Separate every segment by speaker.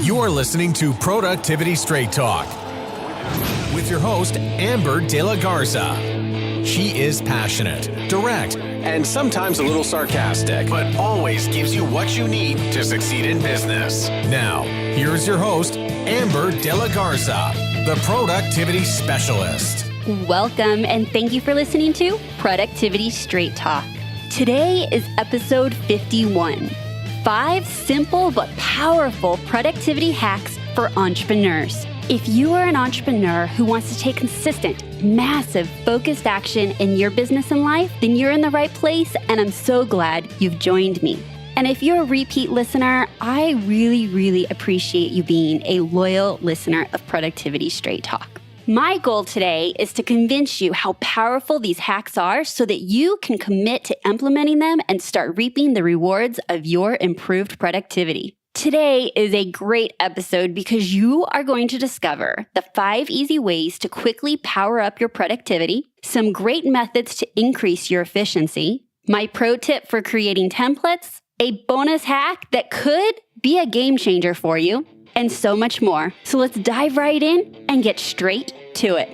Speaker 1: You're listening to Productivity Straight Talk with your host, Amber De La Garza. She is passionate, direct, and sometimes a little sarcastic, but always gives you what you need to succeed in business. Now, here's your host, Amber De La Garza, the Productivity Specialist.
Speaker 2: Welcome, and thank you for listening to Productivity Straight Talk. Today is episode 51. 5 simple but powerful productivity hacks for entrepreneurs. If you are an entrepreneur who wants to take consistent, massive, focused action in your business and life, then you're in the right place, and I'm so glad you've joined me. And if you're a repeat listener, I really appreciate you being a loyal listener of Productivity Straight Talk. My goal today is to convince you how powerful these hacks are so that you can commit to implementing them and start reaping the rewards of your improved productivity. Today is a great episode because you are going to discover the 5 easy ways to quickly power up your productivity, some great methods to increase your efficiency, my pro tip for creating templates, a bonus hack that could be a game changer for you, and so much more. So let's dive right in and get straight to it.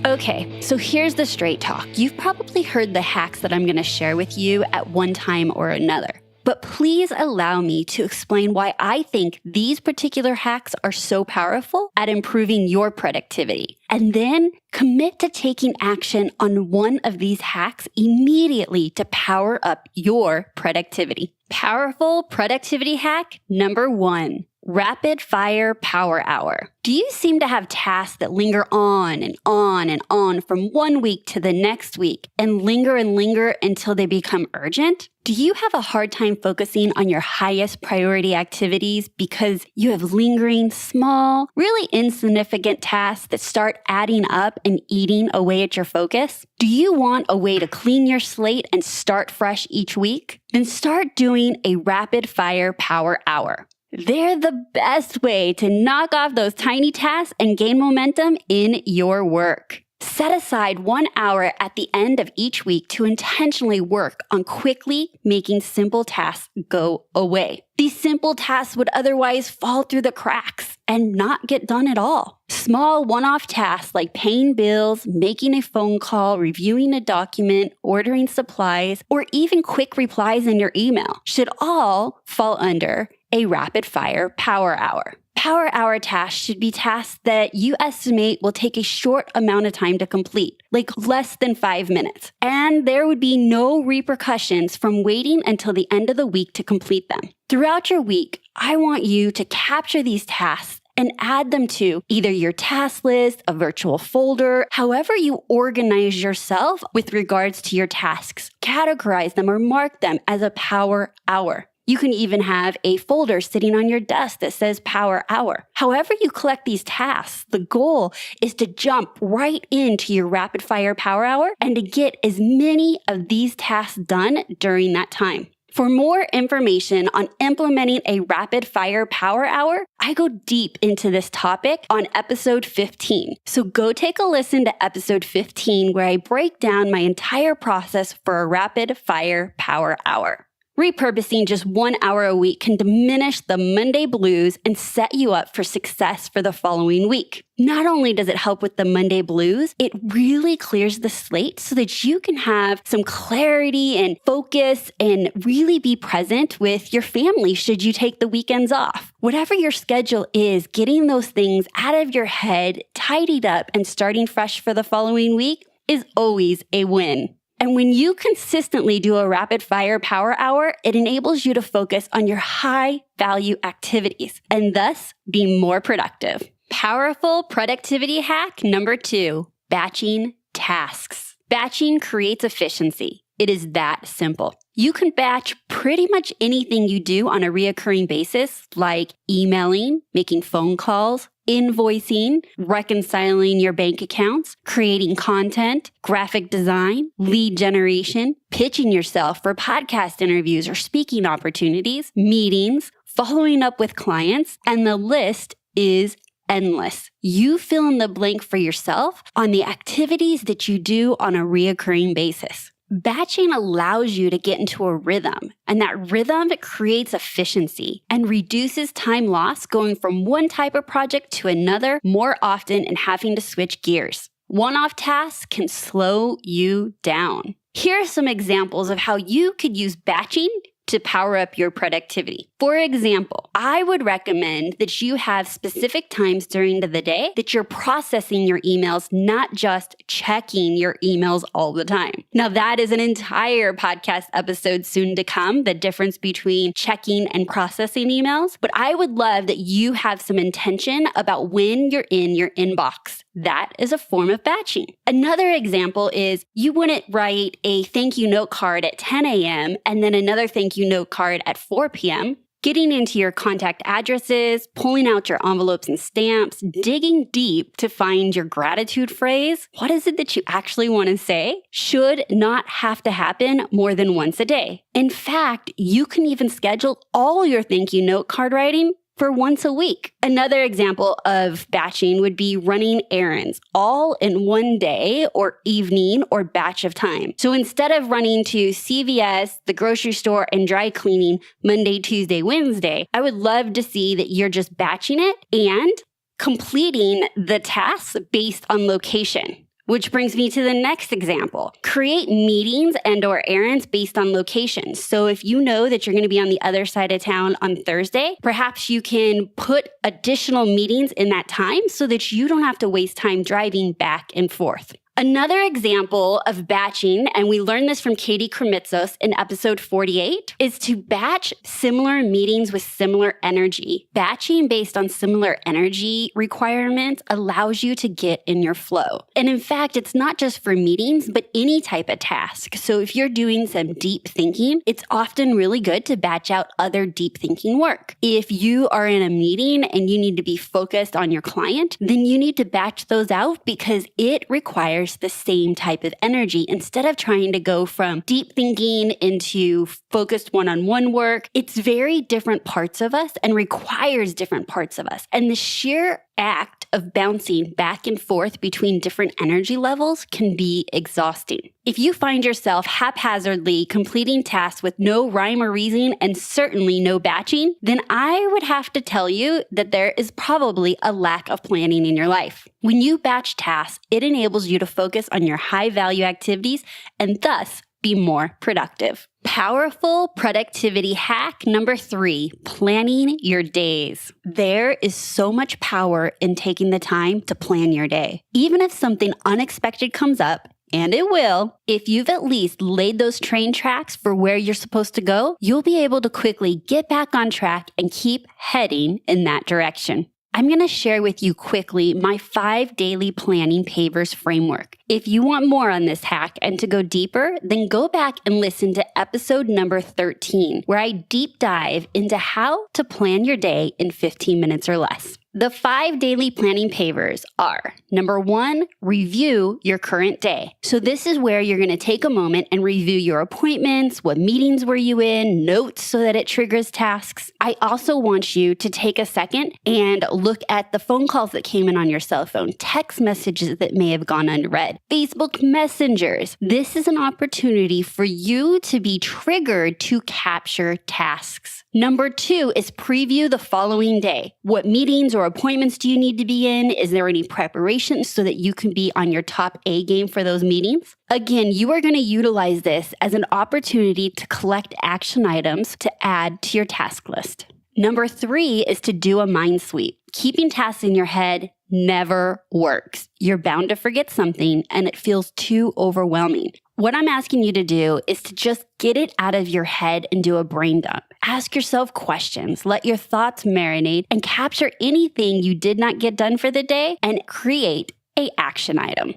Speaker 2: Okay, so here's the straight talk. You've probably heard the hacks that I'm going to share with you at one time or another. But please allow me to explain why I think these particular hacks are so powerful at improving your productivity. And then commit to taking action on one of these hacks immediately to power up your productivity. Powerful productivity hack number 1. Rapid fire power hour. Do you seem to have tasks that linger on and on and on from one week to the next week and linger until they become urgent? Do you have a hard time focusing on your highest priority activities because you have lingering, small, really insignificant tasks that start adding up and eating away at your focus? Do you want a way to clean your slate and start fresh each week? Then start doing a rapid fire power hour. They're the best way to knock off those tiny tasks and gain momentum in your work. Set aside 1 hour at the end of each week to intentionally work on quickly making simple tasks go away. These simple tasks would otherwise fall through the cracks and not get done at all. Small one-off tasks like paying bills, making a phone call, reviewing a document, ordering supplies, or even quick replies in your email should all fall under a rapid fire power hour. Power hour tasks should be tasks that you estimate will take a short amount of time to complete, like less than 5 minutes. And there would be no repercussions from waiting until the end of the week to complete them. Throughout your week, I want you to capture these tasks and add them to either your task list, a virtual folder, however you organize yourself with regards to your tasks. Categorize them or mark them as a power hour. You can even have a folder sitting on your desk that says power hour. However you collect these tasks, the goal is to jump right into your rapid fire power hour and to get as many of these tasks done during that time. For more information on implementing a rapid fire power hour, I go deep into this topic on episode 15. So go take a listen to episode 15 where I break down my entire process for a rapid fire power hour. Repurposing just 1 hour a week can diminish the Monday blues and set you up for success for the following week. Not only does it help with the Monday blues, it really clears the slate so that you can have some clarity and focus and really be present with your family should you take the weekends off. Whatever your schedule is, getting those things out of your head, tidied up, and starting fresh for the following week is always a win. And when you consistently do a rapid fire power hour, it enables you to focus on your high value activities and thus be more productive. Powerful productivity hack number 2, batching tasks. Batching creates efficiency. It is that simple. You can batch pretty much anything you do on a reoccurring basis, like emailing, making phone calls, invoicing, reconciling your bank accounts, creating content, graphic design, lead generation, pitching yourself for podcast interviews or speaking opportunities, meetings, following up with clients, and the list is endless. You fill in the blank for yourself on the activities that you do on a reoccurring basis. Batching allows you to get into a rhythm, and that rhythm creates efficiency and reduces time lost going from one type of project to another more often and having to switch gears. One-off tasks can slow you down. Here are some examples of how you could use batching to power up your productivity. For example, I would recommend that you have specific times during the day that you're processing your emails, not just checking your emails all the time. Now, that is an entire podcast episode soon to come, the difference between checking and processing emails. But I would love that you have some intention about when you're in your inbox. That is a form of batching. Another example is you wouldn't write a thank you note card at 10 a.m. and then another thank you note card at 4 p.m. Getting into your contact addresses, pulling out your envelopes and stamps, digging deep to find your gratitude phrase. What is it that you actually want to say? Should not have to happen more than once a day. In fact, you can even schedule all your thank you note card writing for once a week. Another example of batching would be running errands all in one day or evening or batch of time. So instead of running to CVS, the grocery store, and dry cleaning Monday, Tuesday, Wednesday, I would love to see that you're just batching it and completing the tasks based on location. Which brings me to the next example. Create meetings and/or errands based on location. So if you know that you're going to be on the other side of town on Thursday, perhaps you can put additional meetings in that time so that you don't have to waste time driving back and forth. Another example of batching, and we learned this from Katie Kremitzos in episode 48, is to batch similar meetings with similar energy. Batching based on similar energy requirements allows you to get in your flow. And in fact, it's not just for meetings, but any type of task. So if you're doing some deep thinking, it's often really good to batch out other deep thinking work. If you are in a meeting and you need to be focused on your client, then you need to batch those out because it requires the same type of energy. Instead of trying to go from deep thinking into focused one-on-one work, it's very different parts of us and requires different parts of us. And the sheer act of bouncing back and forth between different energy levels can be exhausting. If you find yourself haphazardly completing tasks with no rhyme or reason and certainly no batching, then I would have to tell you that there is probably a lack of planning in your life. When you batch tasks, it enables you to focus on your high-value activities and thus be more productive. Powerful productivity hack number 3, planning your days. There is so much power in taking the time to plan your day. Even if something unexpected comes up, and it will, if you've at least laid those train tracks for where you're supposed to go, you'll be able to quickly get back on track and keep heading in that direction. I'm going to share with you quickly my 5 daily planning pavers framework. If you want more on this hack and to go deeper, then go back and listen to episode number 13, where I deep dive into how to plan your day in 15 minutes or less. The 5 daily planning pavers are, number 1, review your current day. So this is where you're going to take a moment and review your appointments, what meetings were you in, notes so that it triggers tasks. I also want you to take a second and look at the phone calls that came in on your cell phone, text messages that may have gone unread, Facebook messengers. This is an opportunity for you to be triggered to capture tasks. Number 2 is preview the following day. What meetings or appointments do you need to be in? Is there any preparation so that you can be on your top A game for those meetings? Again, you are going to utilize this as an opportunity to collect action items to add to your task list. Number 3 is to do a mind sweep. Keeping tasks in your head never works. You're bound to forget something and it feels too overwhelming. What I'm asking you to do is to just get it out of your head and do a brain dump. Ask yourself questions, let your thoughts marinate, and capture anything you did not get done for the day and create an action item.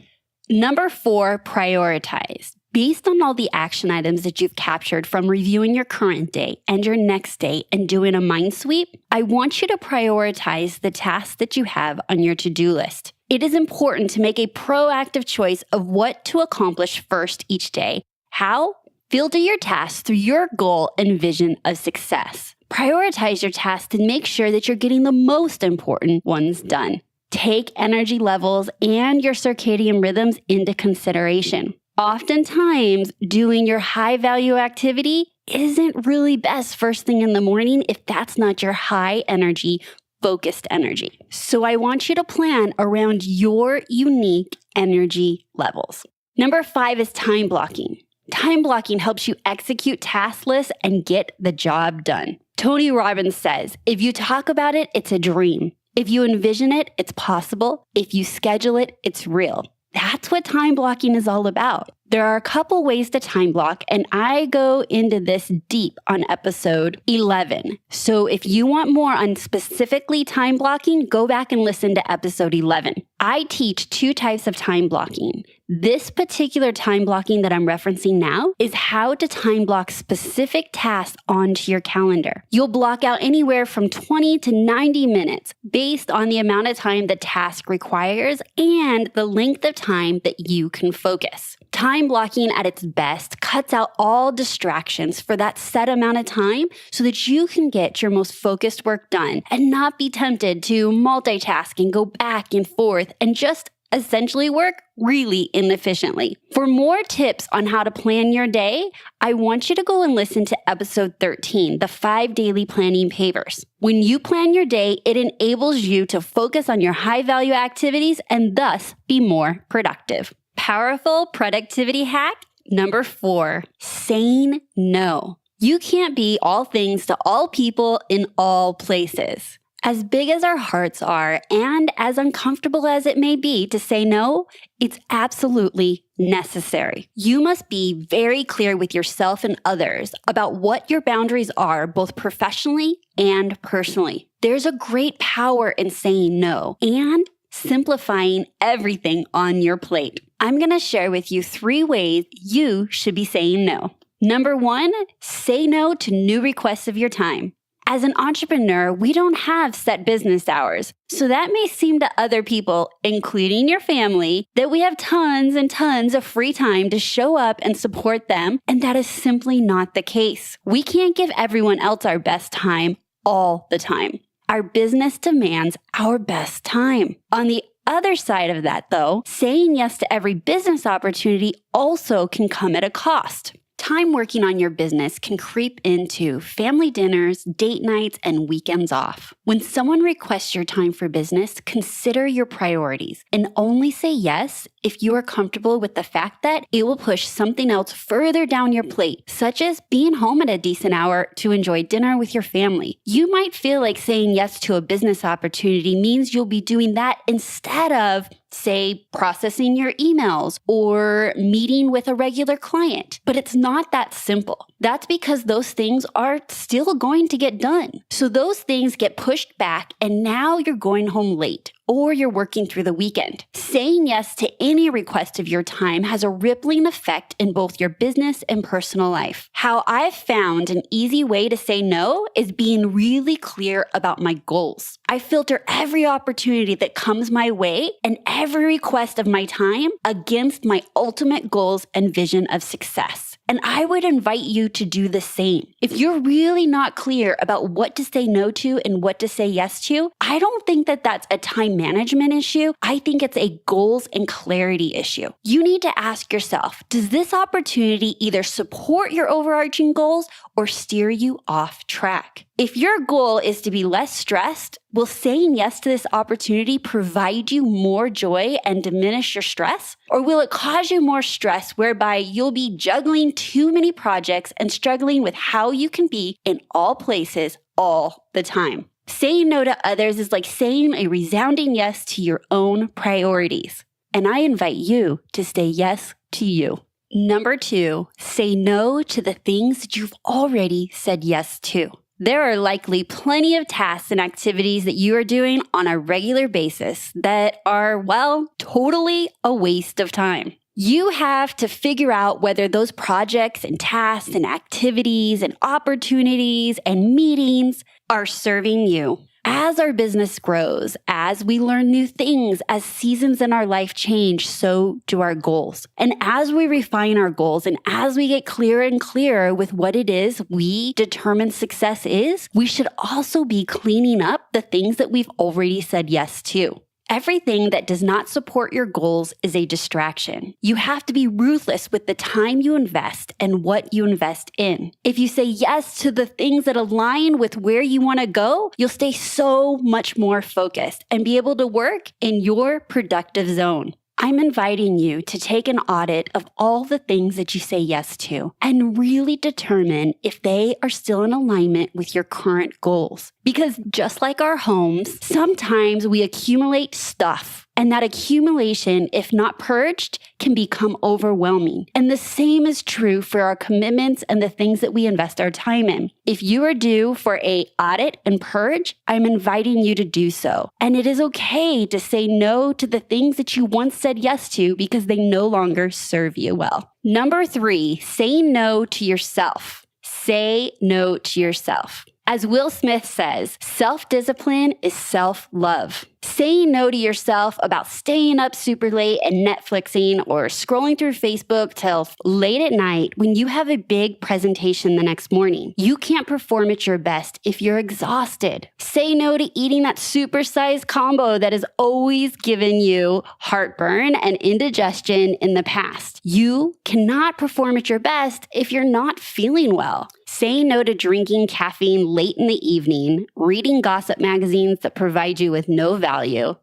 Speaker 2: Number 4, prioritize. Based on all the action items that you've captured from reviewing your current day and your next day and doing a mind sweep, I want you to prioritize the tasks that you have on your to-do list. It is important to make a proactive choice of what to accomplish first each day. How? Filter your tasks through your goal and vision of success. Prioritize your tasks and make sure that you're getting the most important ones done. Take energy levels and your circadian rhythms into consideration. Oftentimes, doing your high value activity isn't really best first thing in the morning if that's not your high energy, focused energy. So I want you to plan around your unique energy levels. Number 5 is time blocking. Time blocking helps you execute task lists and get the job done. Tony Robbins says, if you talk about it, it's a dream. If you envision it, it's possible. If you schedule it, it's real. That's what time blocking is all about. There are a couple ways to time block, and I go into this deep on episode 11. So if you want more on specifically time blocking, go back and listen to episode 11. I teach 2 types of time blocking. This particular time blocking that I'm referencing now is how to time block specific tasks onto your calendar. You'll block out anywhere from 20 to 90 minutes based on the amount of time the task requires and the length of time that you can focus. Time blocking at its best cuts out all distractions for that set amount of time so that you can get your most focused work done and not be tempted to multitask and go back and forth and just essentially work really inefficiently. For more tips on how to plan your day, I want you to go and listen to episode 13, the 5 daily planning pavers. When you plan your day, it enables you to focus on your high value activities and thus be more productive. Powerful productivity hack number 4, saying no. You can't be all things to all people in all places. As big as our hearts are and as uncomfortable as it may be to say no, it's absolutely necessary. You must be very clear with yourself and others about what your boundaries are, both professionally and personally. There's a great power in saying no and simplifying everything on your plate. I'm going to share with you 3 ways you should be saying no. Number 1, say no to new requests of your time. As an entrepreneur, we don't have set business hours. So that may seem to other people, including your family, that we have tons and tons of free time to show up and support them. And that is simply not the case. We can't give everyone else our best time all the time. Our business demands our best time. On the other side of that, though, saying yes to every business opportunity also can come at a cost. Time working on your business can creep into family dinners, date nights, and weekends off. When someone requests your time for business, consider your priorities and only say yes if you are comfortable with the fact that it will push something else further down your plate, such as being home at a decent hour to enjoy dinner with your family. You might feel like saying yes to a business opportunity means you'll be doing that instead of, say, processing your emails or meeting with a regular client. But it's not that simple. That's because those things are still going to get done. So those things get pushed back and now you're going home late or you're working through the weekend. Saying yes to any request of your time has a rippling effect in both your business and personal life. How I've found an easy way to say no is being really clear about my goals. I filter every opportunity that comes my way and every request of my time against my ultimate goals and vision of success. And I would invite you to do the same. If you're really not clear about what to say no to and what to say yes to, I don't think that that's a time management issue. I think it's a goals and clarity issue. You need to ask yourself, does this opportunity either support your overarching goals or steer you off track? If your goal is to be less stressed, will saying yes to this opportunity provide you more joy and diminish your stress? Or will it cause you more stress whereby you'll be juggling too many projects and struggling with how you can be in all places all the time? Saying no to others is like saying a resounding yes to your own priorities. And I invite you to say yes to you. Number 2, say no to the things that you've already said yes to. There are likely plenty of tasks and activities that you are doing on a regular basis that are, well, totally a waste of time. You have to figure out whether those projects and tasks and activities and opportunities and meetings are serving you. As our business grows, as we learn new things, as seasons in our life change, so do our goals. And as we refine our goals and as we get clearer and clearer with what it is we determine success is, we should also be cleaning up the things that we've already said yes to. Everything that does not support your goals is a distraction. You have to be ruthless with the time you invest and what you invest in. If you say yes to the things that align with where you want to go, you'll stay so much more focused and be able to work in your productive zone. I'm inviting you to take an audit of all the things that you say yes to and really determine if they are still in alignment with your current goals. Because just like our homes, sometimes we accumulate stuff, and that accumulation, if not purged, can become overwhelming. And the same is true for our commitments and the things that we invest our time in. If you are due for an audit and purge, I'm inviting you to do so. And it is okay to say no to the things that you once said yes to because they no longer serve you well. Number 3, say no to yourself. Say no to yourself. As Will Smith says, self-discipline is self-love. Saying no to yourself about staying up super late and Netflixing or scrolling through Facebook till late at night when you have a big presentation the next morning. You can't perform at your best if you're exhausted. Say no to eating that supersized combo that has always given you heartburn and indigestion in the past. You cannot perform at your best if you're not feeling well. Say no to drinking caffeine late in the evening, reading gossip magazines that provide you with no value.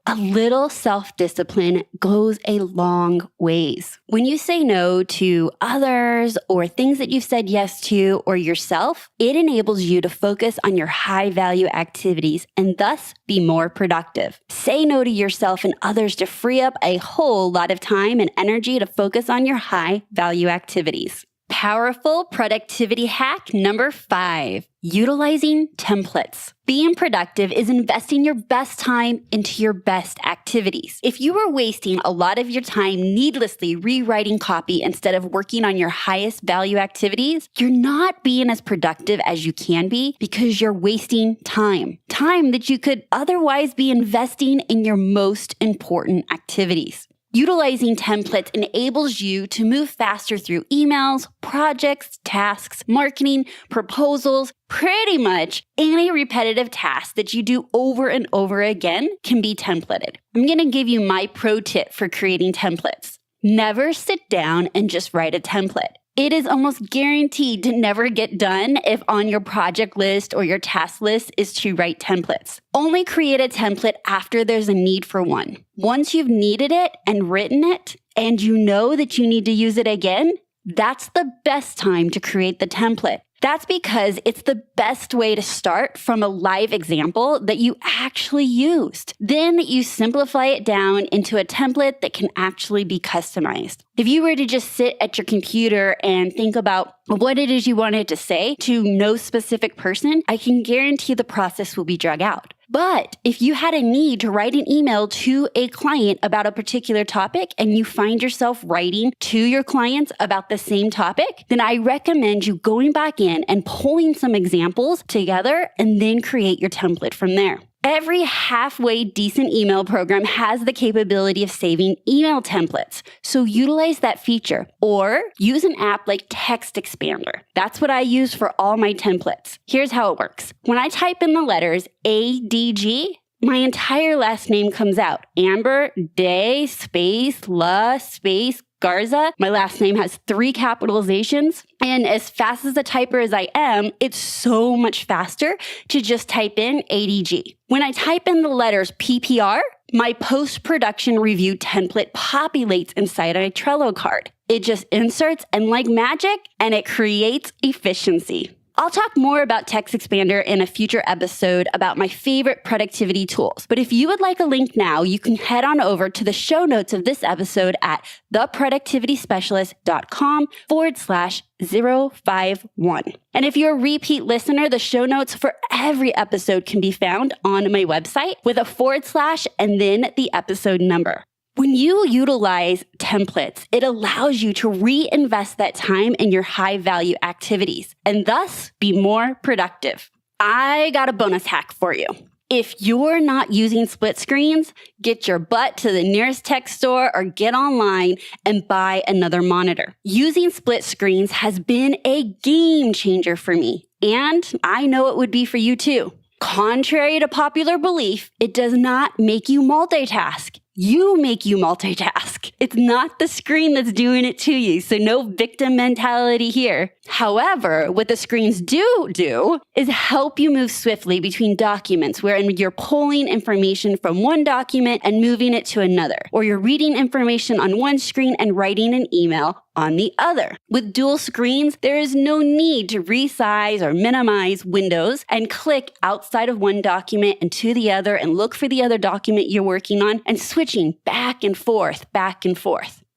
Speaker 2: A little self-discipline goes a long ways. When you say no to others or things that you've said yes to or yourself, it enables you to focus on your high-value activities and thus be more productive. Say no to yourself and others to free up a whole lot of time and energy to focus on your high-value activities. Powerful productivity hack number 5, utilizing templates. Being productive is investing your best time into your best activities. If you are wasting a lot of your time needlessly rewriting copy instead of working on your highest value activities, you're not being as productive as you can be because you're wasting time. Time that you could otherwise be investing in your most important activities. Utilizing templates enables you to move faster through emails, projects, tasks, marketing, proposals. Pretty much any repetitive task that you do over and over again can be templated. I'm going to give you my pro tip for creating templates. Never sit down and just write a template. It is almost guaranteed to never get done if on your project list or your task list is to write templates. Only create a template after there's a need for one. Once you've needed it and written it, and you know that you need to use it again, that's the best time to create the template. That's because it's the best way to start from a live example that you actually used. Then you simplify it down into a template that can actually be customized. If you were to just sit at your computer and think about what it is you wanted to say to no specific person, I can guarantee the process will be dragged out. But if you had a need to write an email to a client about a particular topic and you find yourself writing to your clients about the same topic, then I recommend you going back in and pulling some examples together and then create your template from there. Every halfway decent email program has the capability of saving email templates, so utilize that feature or use an app like Text Expander. That's what I use for all my templates. Here's how it works. When I type in the letters ADG, my entire last name comes out. Amber, Day, space, La, space, Garza. My last name has 3 capitalizations. And as fast as a typer as I am, it's so much faster to just type in ADG. When I type in the letters PPR, my post-production review template populates inside a Trello card. It just inserts and like magic, and it creates efficiency. I'll talk more about Text Expander in a future episode about my favorite productivity tools. But if you would like a link now, you can head on over to the show notes of this episode at theproductivityspecialist.com/051. And if you're a repeat listener, the show notes for every episode can be found on my website with a / and then the episode number. When you utilize templates, it allows you to reinvest that time in your high-value activities and thus be more productive. I got a bonus hack for you. If you're not using split screens, get your butt to the nearest tech store or get online and buy another monitor. Using split screens has been a game changer for me, and I know it would be for you too. Contrary to popular belief, it does not make you multitask. You make you multitask. It's not the screen that's doing it to you, so no victim mentality here. However, what the screens do is help you move swiftly between documents wherein you're pulling information from one document and moving it to another, or you're reading information on one screen and writing an email on the other. With dual screens, there is no need to resize or minimize windows and click outside of one document and to the other and look for the other document you're working on and switching back and forth.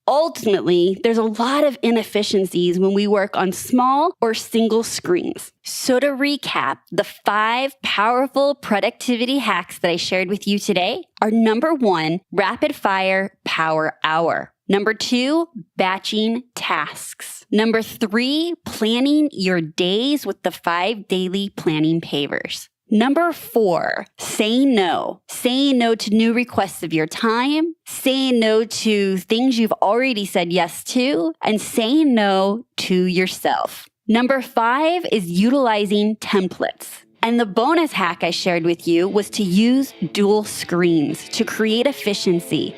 Speaker 2: Ultimately, there's a lot of inefficiencies when we work on small or single screens. So to recap, the 5 powerful productivity hacks that I shared with you today are: number 1, rapid fire power hour. Number 2, batching tasks. Number 3, planning your days with the 5 daily planning pavers. Number 4, saying no. Saying no to new requests of your time, saying no to things you've already said yes to, and saying no to yourself. Number 5 is utilizing templates. And the bonus hack I shared with you was to use dual screens to create efficiency.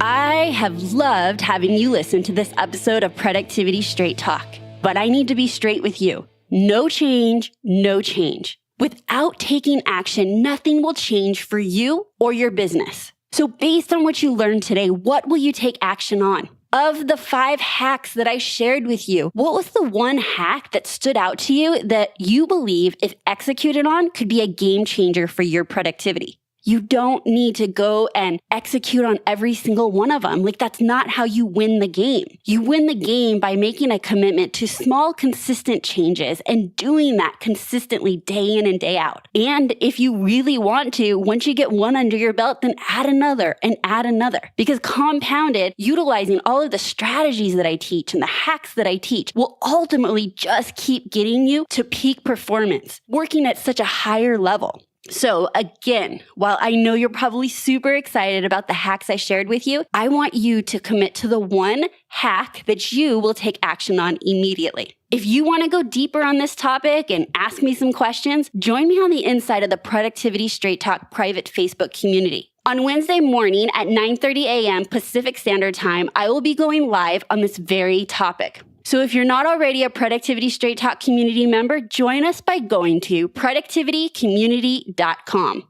Speaker 2: I have loved having you listen to this episode of Productivity Straight Talk, but I need to be straight with you. No change, no change. Without taking action, nothing will change for you or your business. So based on what you learned today, what will you take action on? Of the 5 hacks that I shared with you, what was the one hack that stood out to you that you believe, if executed on, could be a game changer for your productivity? You don't need to go and execute on every single one of them. That's not how you win the game. You win the game by making a commitment to small, consistent changes and doing that consistently day in and day out. And if you really want to, once you get one under your belt, then add another and add another. Because compounded, utilizing all of the strategies that I teach and the hacks that I teach will ultimately just keep getting you to peak performance, working at such a higher level. So again, while I know you're probably super excited about the hacks I shared with you, I want you to commit to the one hack that you will take action on immediately. If you want to go deeper on this topic and ask me some questions, join me on the inside of the Productivity Straight Talk private Facebook community. On Wednesday morning at 9:30 a.m. Pacific Standard Time, I will be going live on this very topic. So if you're not already a Productivity Straight Talk community member, join us by going to productivitycommunity.com.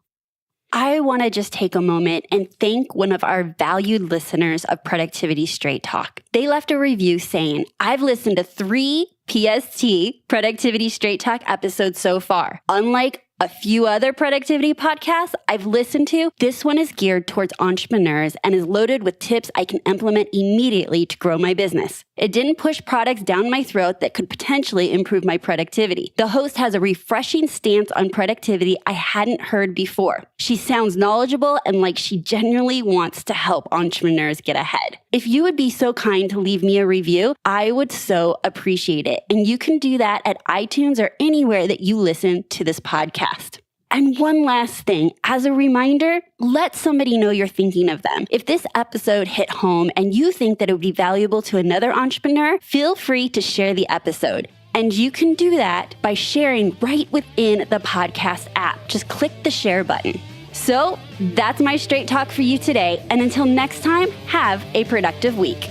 Speaker 2: I want to just take a moment and thank one of our valued listeners of Productivity Straight Talk. They left a review saying, "I've listened to 3 PST Productivity Straight Talk episodes so far. Unlike a few other productivity podcasts I've listened to, this one is geared towards entrepreneurs and is loaded with tips I can implement immediately to grow my business. It didn't push products down my throat that could potentially improve my productivity. The host has a refreshing stance on productivity I hadn't heard before. She sounds knowledgeable and like she genuinely wants to help entrepreneurs get ahead. If you would be so kind to leave me a review, I would so appreciate it. And you can do that at iTunes or anywhere that you listen to this podcast. And one last thing, as a reminder, let somebody know you're thinking of them. If this episode hit home and you think that it would be valuable to another entrepreneur, feel free to share the episode. And you can do that by sharing right within the podcast app. Just click the share button. So that's my straight talk for you today. And until next time, have a productive week.